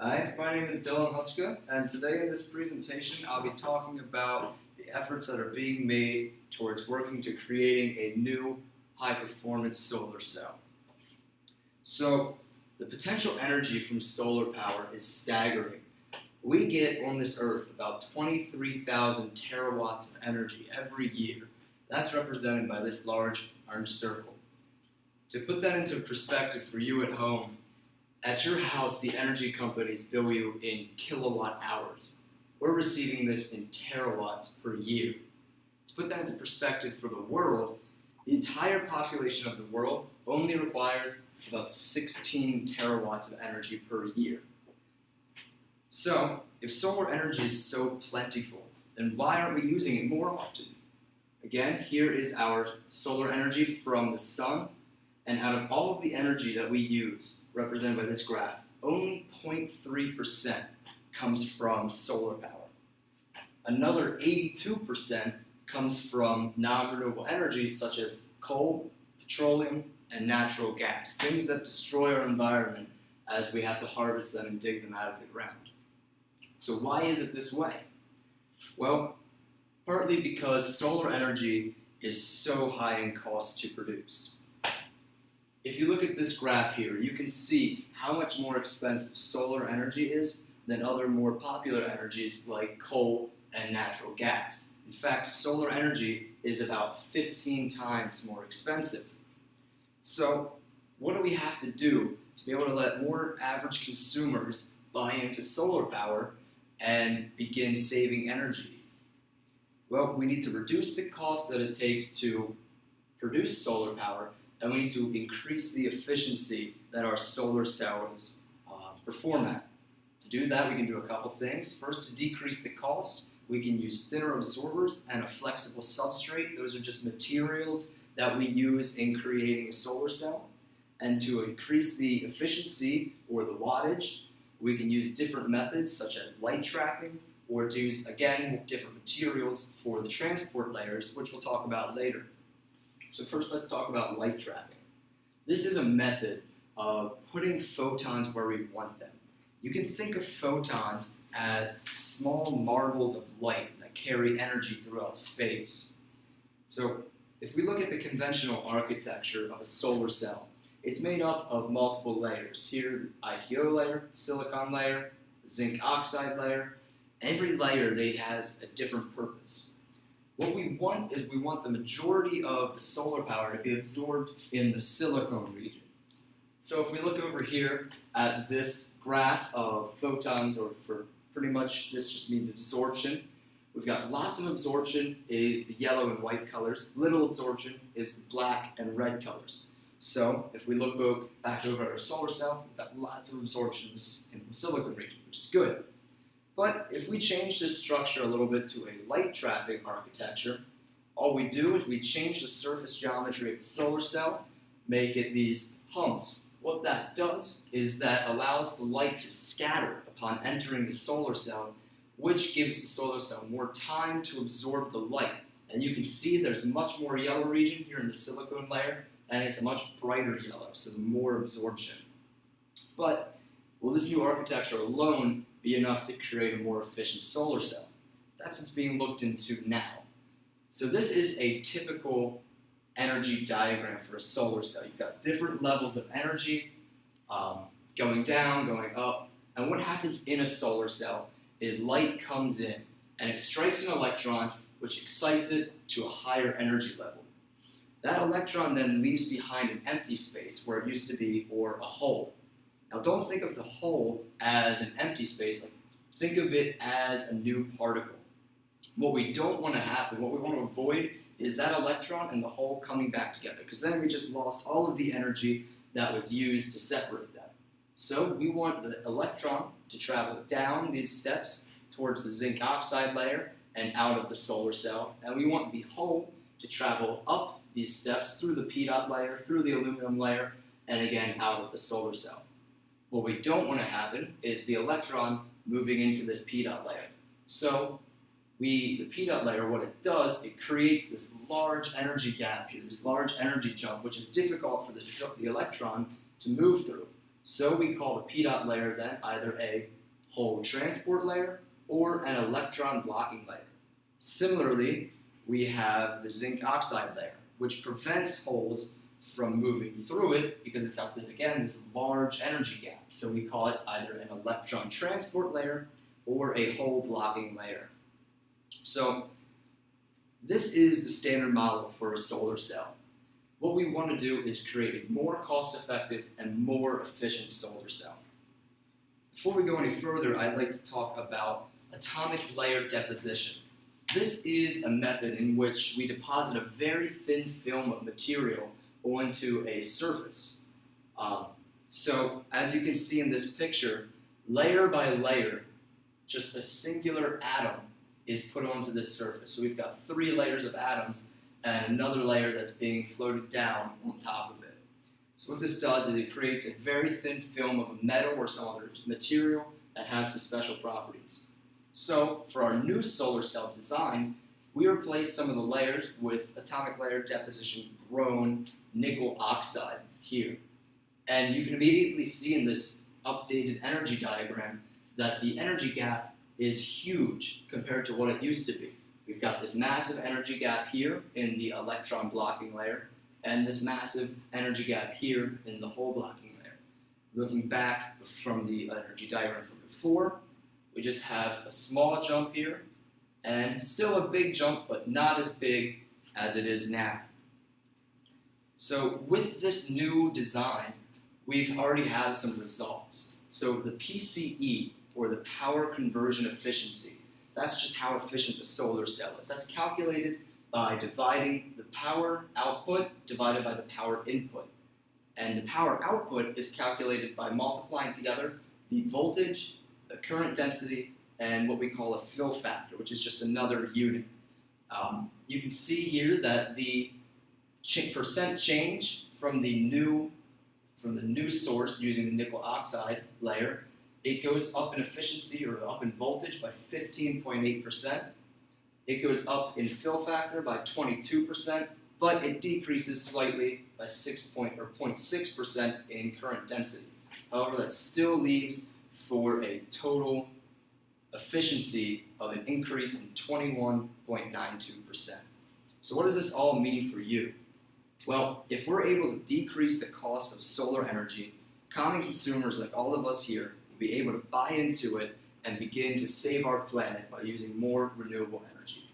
Hi, my name is Dylan Huska, and today in this presentation I'll be talking about the efforts that are being made towards working to creating a new high-performance solar cell. So, the potential energy from solar power is staggering. We get on this earth about 23,000 terawatts of energy every year. That's represented by this large orange circle. To put that into perspective for you at home, at your house, the energy companies bill you in kilowatt hours. We're receiving this in terawatts per year. To put that into perspective for the world, the entire population of the world only requires about 16 terawatts of energy per year. So, if solar energy is so plentiful, then why aren't we using it more often? Again, here is our solar energy from the sun. And out of all of the energy that we use, represented by this graph, only 0.3% comes from solar power. Another 82% comes from non-renewable energies such as coal, petroleum, and natural gas, things that destroy our environment as we have to harvest them and dig them out of the ground. So why is it this way? Well, partly because solar energy is so high in cost to produce. If you look at this graph here, you can see how much more expensive solar energy is than other more popular energies like coal and natural gas. In fact, solar energy is about 15 times more expensive. So, what do we have to do to be able to let more average consumers buy into solar power and begin saving energy? Well, we need to reduce the cost that it takes to produce solar power, and we need to increase the efficiency that our solar cells perform at. To do that, we can do a couple things. First, to decrease the cost, we can use thinner absorbers and a flexible substrate. Those are just materials that we use in creating a solar cell. And to increase the efficiency or the wattage, we can use different methods such as light trapping, or to use, again, different materials for the transport layers, which we'll talk about later. So first, let's talk about light trapping. This is a method of putting photons where we want them. You can think of photons as small marbles of light that carry energy throughout space. So if we look at the conventional architecture of a solar cell, it's made up of multiple layers. Here, the ITO layer, silicon layer, zinc oxide layer. Every layer has a different purpose. What we want is we want the majority of the solar power to be absorbed in the silicon region. So if we look over here at this graph of photons, or for pretty much this just means absorption, we've got lots of absorption is the yellow and white colors, little absorption is the black and red colors. So if we look back over at our solar cell, we've got lots of absorption in the silicon region, which is good. But if we change this structure a little bit to a light trapping architecture, all we do is we change the surface geometry of the solar cell, make it these humps. What that does is that allows the light to scatter upon entering the solar cell, which gives the solar cell more time to absorb the light. And you can see there's much more yellow region here in the silicon layer, and it's a much brighter yellow, so more absorption. But will this new architecture alone be enough to create a more efficient solar cell? That's what's being looked into now. So this is a typical energy diagram for a solar cell. You've got different levels of energy going down, going up, and what happens in a solar cell is light comes in and it strikes an electron, which excites it to a higher energy level. That electron then leaves behind an empty space where it used to be, or a hole. Now don't think of the hole as an empty space, think of it as a new particle. What we don't want to happen, what we want to avoid, is that electron and the hole coming back together, because then we just lost all of the energy that was used to separate them. So we want the electron to travel down these steps towards the zinc oxide layer and out of the solar cell, and we want the hole to travel up these steps through the p-dot layer, through the aluminum layer, and again out of the solar cell. What we don't want to happen is the electron moving into this p-dot layer. So the p-dot layer, what it does, it creates this large energy gap here, this large energy jump, which is difficult for the electron to move through. So we call the P-dot layer then either a hole transport layer or an electron blocking layer. Similarly, we have the zinc oxide layer, which prevents holes from moving through it because it's got this large energy gap. So we call it either an electron transport layer or a hole blocking layer. So this is the standard model for a solar cell. What we want to do is create a more cost-effective and more efficient solar cell. Before we go any further, I'd like to talk about atomic layer deposition. This is a method in which we deposit a very thin film of material onto a surface. So as you can see in this picture, layer by layer, just a singular atom is put onto this surface. So we've got 3 layers of atoms and another layer that's being floated down on top of it. So what this does is it creates a very thin film of a metal or some other material that has some special properties. So for our new solar cell design, we replaced some of the layers with atomic layer deposition grown nickel oxide here. And you can immediately see in this updated energy diagram that the energy gap is huge compared to what it used to be. We've got this massive energy gap here in the electron blocking layer, and this massive energy gap here in the hole blocking layer. Looking back from the energy diagram from before, we just have a small jump here, and still a big jump, but not as big as it is now. So with this new design, we've already had some results. So the PCE, or the power conversion efficiency, that's just how efficient the solar cell is. That's calculated by dividing the power output divided by the power input. And the power output is calculated by multiplying together the voltage, the current density, and what we call a fill factor, which is just another unit. You can see here that the percent change from the new source using the nickel oxide layer, it goes up in efficiency or up in voltage by 15.8%. It goes up in fill factor by 22%, but it decreases slightly by 0.6% in current density. However, that still leaves for a total efficiency of an increase in 21.92%. So what does this all mean for you? Well, if we're able to decrease the cost of solar energy, common consumers like all of us here will be able to buy into it and begin to save our planet by using more renewable energy.